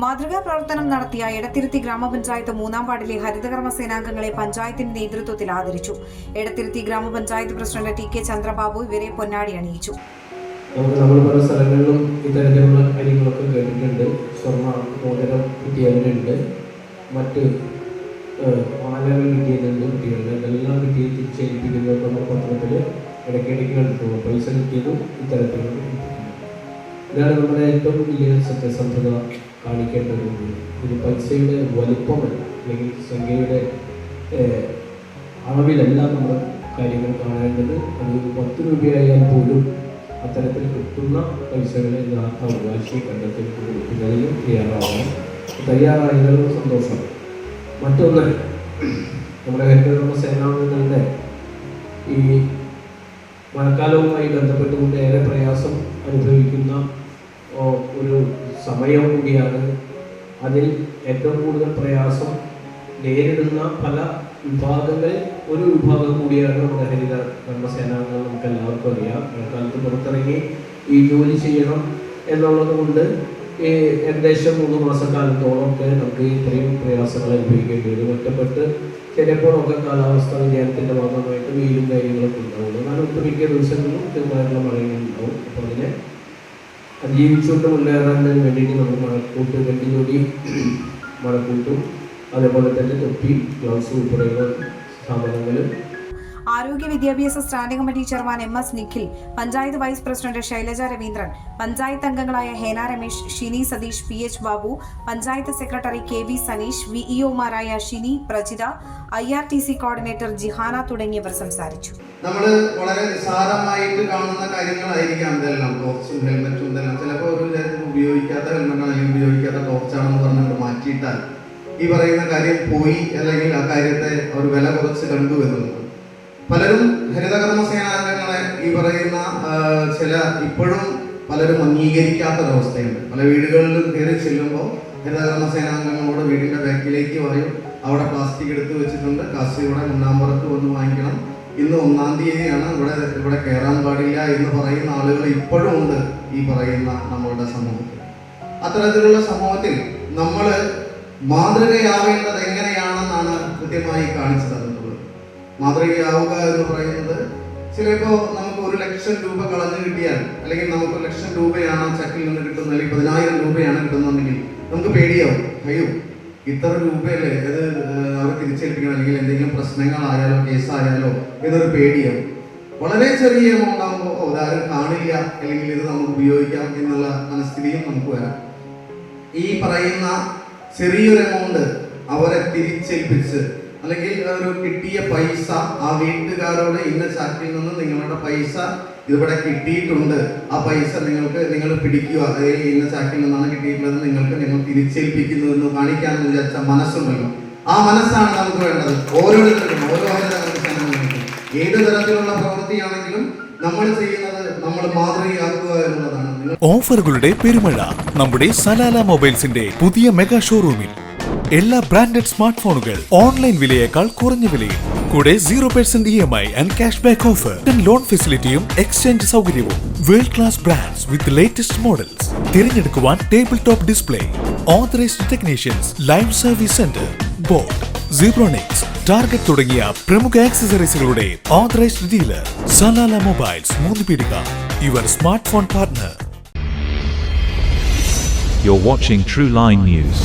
മാതൃകാ പ്രവർത്തനം നടത്തിയ എടത്തിരുത്തി ഗ്രാമപഞ്ചായത്ത് 3-ാം വാർഡിലെ ഹരിതകർമ്മ സേനാംഗങ്ങളെ പഞ്ചായത്തിന്റെ നേതൃത്വത്തിൽ ആദരിച്ചു. എടത്തിരുത്തി ഗ്രാമപഞ്ചായത്ത് പ്രസിഡന്റ് ടി കെ ചന്ദ്രബാബു ഇവരെ പൊന്നാടി അണിയിച്ചു. നമ്മൾ പല സ്ഥലങ്ങളിലും ഇത്തരത്തിലുള്ള കാര്യങ്ങളൊക്കെ കേട്ടിട്ടുണ്ട്. സ്വർണ്ണ മോതിരം കിട്ടിയവരുണ്ട്, മറ്റ് മാലകൾ കിട്ടിയതുണ്ട്, കുട്ടികളുടെ ഇതെല്ലാം കിട്ടിയത് തിരിച്ചേൽപ്പിക്കുന്നത് നമ്മൾ പത്രത്തിൽ ഇടയ്ക്കിടയ്ക്ക് കണ്ടിട്ടുള്ളൂ. പൈസ കിട്ടിയതും ഇത്തരത്തിലുള്ള ഇതാണ് നമ്മുടെ ഏറ്റവും വലിയ സത്യസന്ധത കാണിക്കേണ്ടത്. ഇത് പൈസയുടെ വലുപ്പമല്ല, അല്ലെങ്കിൽ സംഖ്യയുടെ അളവിലല്ല നമ്മൾ കാര്യങ്ങൾ കാണേണ്ടത്. അത് 10 രൂപയായാൽ പോലും അത്തരത്തിൽ കിട്ടുന്ന പൈസകളെ യഥാർത്ഥ അവകാശി കണ്ടെത്തി കൊടുക്കുന്നതിന് തയ്യാറായതിനുള്ള സന്തോഷം. മറ്റൊന്ന്, നമ്മുടെ ഹരിതകർമ്മ സേനാംഗങ്ങളുടെ ഈ മഴക്കാലവുമായി ബന്ധപ്പെട്ടുകൊണ്ട് ഏറെ പ്രയാസം അനുഭവിക്കുന്ന ഒരു സമയം കൂടിയാണ്. അതിൽ ഏറ്റവും കൂടുതൽ പ്രയാസം നേരിടുന്ന പല വിഭാഗങ്ങളിൽ ഒരു വിഭാഗം കൂടിയാണ് നമ്മുടെ ഹരിതകർമ്മ സേനാംഗങ്ങൾ. നമുക്ക് എല്ലാവർക്കും അറിയാം, മഴക്കാലത്ത് പുറത്തിറങ്ങി ഈ ജോലി ചെയ്യണം എന്നുള്ളത് കൊണ്ട് ഏകദേശം 3 മാസക്കാലത്തോളമൊക്കെ നമുക്ക് ഇത്രയും പ്രയാസങ്ങൾ അനുഭവിക്കേണ്ടി വരും. ഒറ്റപ്പെട്ട് ചിലപ്പോഴൊക്കെ കാലാവസ്ഥ വ്യതിയാനത്തിൻ്റെ ഭാഗമായിട്ട് വെയിലും കാര്യങ്ങളൊക്കെ ഉണ്ടാവുള്ളൂ. എന്നാൽ ഒട്ടുമിക്ക ദിവസങ്ങളിലും ചെറുതായിട്ടുള്ള മഴയുണ്ടാവും. അപ്പോൾ അതിനെ അതിജീവിച്ചുകൊണ്ട് മുന്നേറാൻ വേണ്ടിയിട്ട് നമ്മൾ മഴക്കൂട്ട്, വെട്ടിജോടി മഴക്കൂട്ടും അതേപോലെ തന്നെ തൊപ്പി, ഗ്ലൗസ് ഉൾപ്പെടെയുള്ള സ്ഥാപനങ്ങളും. ആരോഗ്യ വിദ്യാഭ്യാസ standing committee chairman MS Nikhil, panchayat vice president Shailaja Raveendran, panchayat അംഗങ്ങളായ Hena Ramesh, Shini Satheesh, PH Babu, panchayat secretary KV Saneesh, VEOമാരായ ഷിനി, പ്രജിത, IRTC കോർഡിനേറ്റർ ജിഹാന തുടങ്ങിയവർ സംസാരിച്ചു. നമ്മൾ വളരെ നിസ്സാരമായിട്ട് കാണുന്ന കാര്യങ്ങളായിരിക്കാം ഇതെല്ലാം. ടോർച്ചും ഹെൽമെറ്റും ഇതെല്ലാം ചിലപ്പോൾ ഒരു ഉപയോഗിക്കാത്ത ഹെൽമെറ്റാണ് അല്ലെങ്കിൽ ഉപയോഗിക്കാത്ത ടോർച്ചാണെന്ന് പറഞ്ഞിട്ട് മാറ്റിയിട്ടാൽ ഈ പറയുന്ന കാര്യം പോയി, അല്ലെങ്കിൽ ആ കാര്യത്തെ ഒരു വില കുറച്ച് കണ്ടു എന്നുള്ളത്. പലരും ഹരിതകർമ്മ സേനാംഗങ്ങളെ ഈ പറയുന്ന ഇപ്പോഴും പലരും അംഗീകരിക്കാത്തൊരവസ്ഥയുണ്ട്. പല വീടുകളിലും കയറി ചെല്ലുമ്പോൾ ഹരിതകർമ്മ സേനാംഗങ്ങളോട് വീടിൻ്റെ ബാക്കിലേക്ക് വായും, അവിടെ പ്ലാസ്റ്റിക് എടുത്ത് വെച്ചിട്ടുണ്ട്, കാശിയുടെ 1-ാം പുറത്ത് വന്ന് വാങ്ങിക്കണം, ഇന്ന് 1-ാം തീയതിയാണ്, ഇവിടെ കയറാൻ പാടില്ല എന്ന് പറയുന്ന ആളുകൾ ഇപ്പോഴും ഉണ്ട് ഈ പറയുന്ന നമ്മളുടെ സമൂഹത്തിൽ. അത്തരത്തിലുള്ള സമൂഹത്തിൽ നമ്മൾ മാതൃകയാവേണ്ടത് എങ്ങനെയാണെന്നാണ് കൃത്യമായി കാണിച്ചു തന്നിട്ടുള്ളത്. മാതൃകയാവുക എന്ന് പറയുന്നത് ചിലപ്പോൾ നമുക്ക് 1 ലക്ഷം രൂപ കളഞ്ഞു കിട്ടിയാൽ, അല്ലെങ്കിൽ നമുക്ക് 1 ലക്ഷം രൂപയാണ് ചക്കിൽ നിന്ന് കിട്ടുന്നത്, അല്ലെങ്കിൽ 10,000 രൂപയാണ് കിട്ടുന്നതെങ്കിൽ നമുക്ക് പേടിയാവും. അയ്യോ, ഇത്ര രൂപയല്ലേ ഇത് അവർ തിരിച്ചേൽപ്പിക്കണം, അല്ലെങ്കിൽ എന്തെങ്കിലും പ്രശ്നങ്ങളായാലോ കേസായാലോ എന്നൊരു പേടിയാവും. വളരെ ചെറിയ എമൗണ്ട് ആകുമ്പോൾ ഇതാരും കാണില്ല, അല്ലെങ്കിൽ ഇത് നമുക്ക് ഉപയോഗിക്കാം എന്നുള്ള മനസ്ഥിതിയും നമുക്ക് വരാം. ഈ പറയുന്ന ചെറിയൊരു എമൗണ്ട് അവരെ തിരിച്ചേൽപ്പിച്ച്, അല്ലെങ്കിൽ ഒരു കിട്ടിയ പൈസ ആ വീട്ടുകാരോട് ഇന്ന ചാക്കിൽ നിന്ന് നിങ്ങളുടെ പൈസ ഇവിടെ കിട്ടിയിട്ടുണ്ട്, ആ പൈസ നിങ്ങൾ പിടിക്കുക, ഇന്ന ചാക്കിൽ നിന്നാണ് കിട്ടിയിട്ടുള്ളത്, നിങ്ങൾ തിരിച്ചേൽപ്പിക്കുന്നു എന്ന് കാണിക്കാമെന്ന് വിചാരിച്ച മനസ്സുണ്ടല്ലോ, ആ മനസ്സാണ് നമുക്ക് വേണ്ടത്. ഓരോരുത്തർക്കും, ഓരോ ഹരിതകർമ്മസേനാംഗങ്ങൾക്കും ഏത് തരത്തിലുള്ള പ്രവൃത്തിയാണെങ്കിലും നമ്മൾ ചെയ്യുന്നത് നമ്മൾ മാതൃകയാക്കുക എന്നുള്ളതാണ്. ഓഫറുകളുടെ പെരുമഴ നമ്മുടെ സലാല മൊബൈൽസിന്റെ പുതിയ മെഗാ ഷോറൂമിൽ. എല്ലാ ബ്രാൻഡഡ് സ്മാർട്ട് ഫോണുകൾ ഓൺലൈൻ വിലയേക്കാൾ കുറഞ്ഞ വിലയിൽ, കൂടെ 0% EMI and cash back offer, loan ഫെസിലിറ്റിയും എക്സ്ചേഞ്ച് സൗകര്യവും. World class brands with latest models. തിരഞ്ഞെടുക്കുവാൻ table top display, authorised technicians, live service centre, boat, Zebronics, Target തുടങ്ങിയ പ്രമുഖ ആക്സസറീസുകളുടെ ഓതറൈസ്ഡ് ഡീലർ. സലാല മൊബൈൽസ്, 3 പീടിക, your smart phone partner. You're watching True Line News.